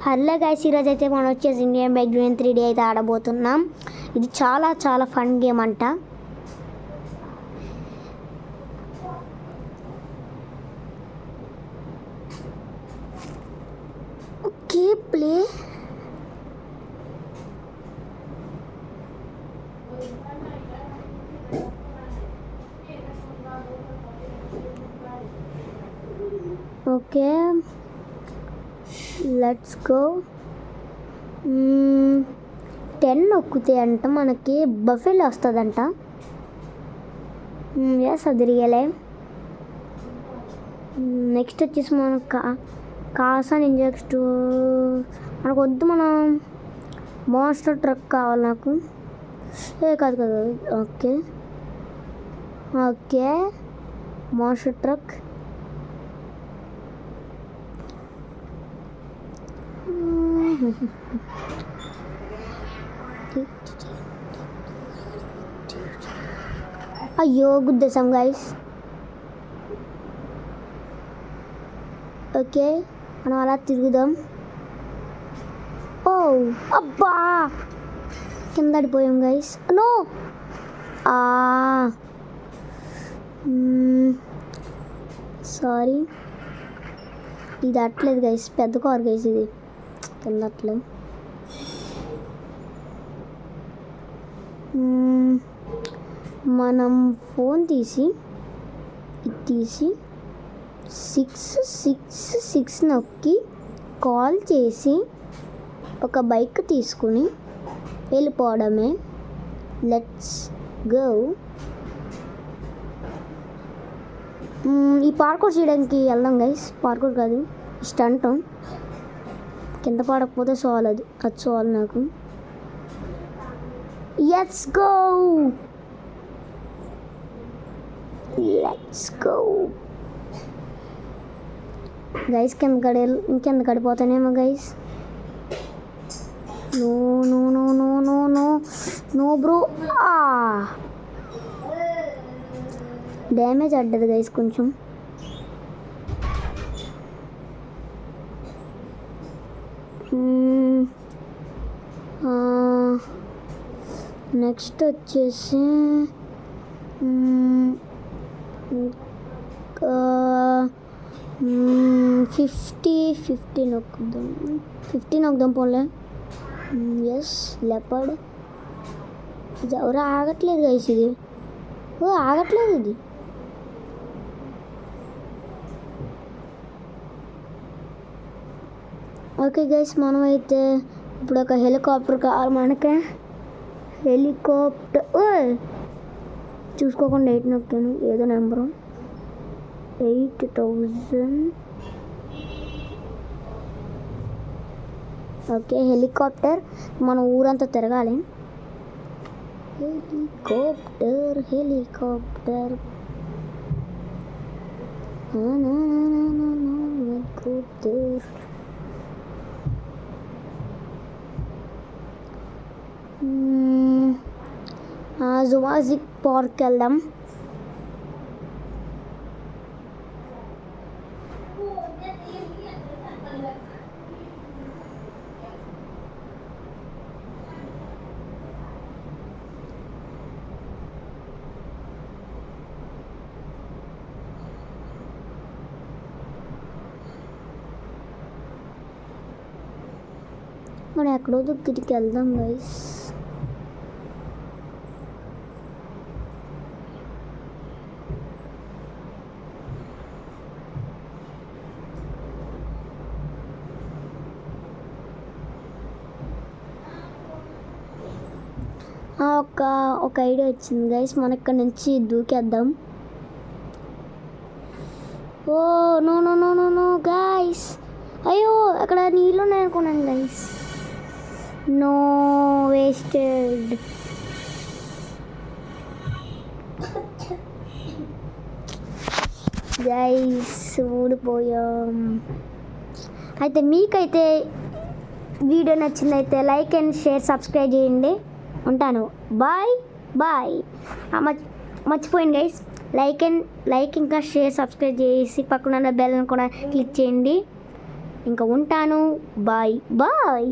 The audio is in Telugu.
హలో గైస్, ఈరోజు అయితే మనం వచ్చేసి ఇండియన్ బైక్ డ్రీమ్ 3D అయితే ఆడబోతున్నాం. ఇది చాలా చాలా ఫన్ గేమ్ అంట. Okay, play. Okay, let's go. 10 నొక్కితే అంట మనకి బఫెల్ వస్తుందంట. ఎస్, అది రియలే. నెక్స్ట్ వచ్చేసి మనం కాసా ఇంజెక్ట్ మనకు వద్దు. మనం మాన్స్టర్ ట్రక్ కావాలి నాకు. కాదు కాదు. Okay okay, monster truck. అయ్యో, గుద్దేశాం గైస్. ఓకే, మనం అలా తిరుగుదాం. ఓ అబ్బా, కింద పడిపోయాం గైస్. No, sorry. ఇది అట్లేదు గైస్, పెద్ద కార్ గైస్. ఇది కింద అట్లేదు. మనం ఫోన్ తీసి 666 నొక్కి కాల్ చేసి ఒక బైక్ తీసుకుని వెళ్ళిపోవడమే. Let's go. ఈ పార్కౌర్ చేయడానికి వెళ్దాం గైస్. పార్కౌర్ కాదు, స్టంట్. కింద పడకపోతే చాలు, అది చాలు నాకు. Let's go, let's go guys. ఇంకెంత గడిపోతానేమో guys. No no no no no no no bro. Damage అడ్డది గైస్ కొంచెం. నెక్స్ట్ వచ్చేసి 50 నొక్కుదాం. 50 నొక్కుదాం పోలే. Yes, leopard. ఎవరు ఆగట్లేదు గైస్. ఇది ఆగట్లేదు ఇది. ఓకే గైస్, మనమైతే ఇప్పుడు ఒక హెలికాప్టర్ కావాలి మనకి. హెలికాప్టర్ చూసుకోకుండా 8 నొక్కాను. ఏదో నెంబరు 8000. Okay, helicopter. మన ఊరంతా తిరగాలి. Helicopter helicopter helicopter. Jurassic park వెళ్దాం. మనం ఎక్కడో దగ్గరికి వెళ్దాం గైస్. ఒక ఐడియా వచ్చింది గైస్. మన ఇక్కడ నుంచి దూకేద్దాం. Oh no no no no no guys. అయ్యో, అక్కడ నీళ్ళు ఉన్నాయి అనుకున్నాను గైస్. No, wasted. గైస్, ఊడిపోయాం. అయితే మీకైతే వీడియో నచ్చిందైతే లైక్ అండ్ షేర్, సబ్స్క్రైబ్ చేయండి. ఉంటాను. Bye bye. మర్చిపోయింది గైస్, లైక్ ఇంకా షేర్, సబ్స్క్రైబ్ చేసి పక్కన బెల్ కూడా క్లిక్ చేయండి. ఇంకా ఉంటాను. Bye bye.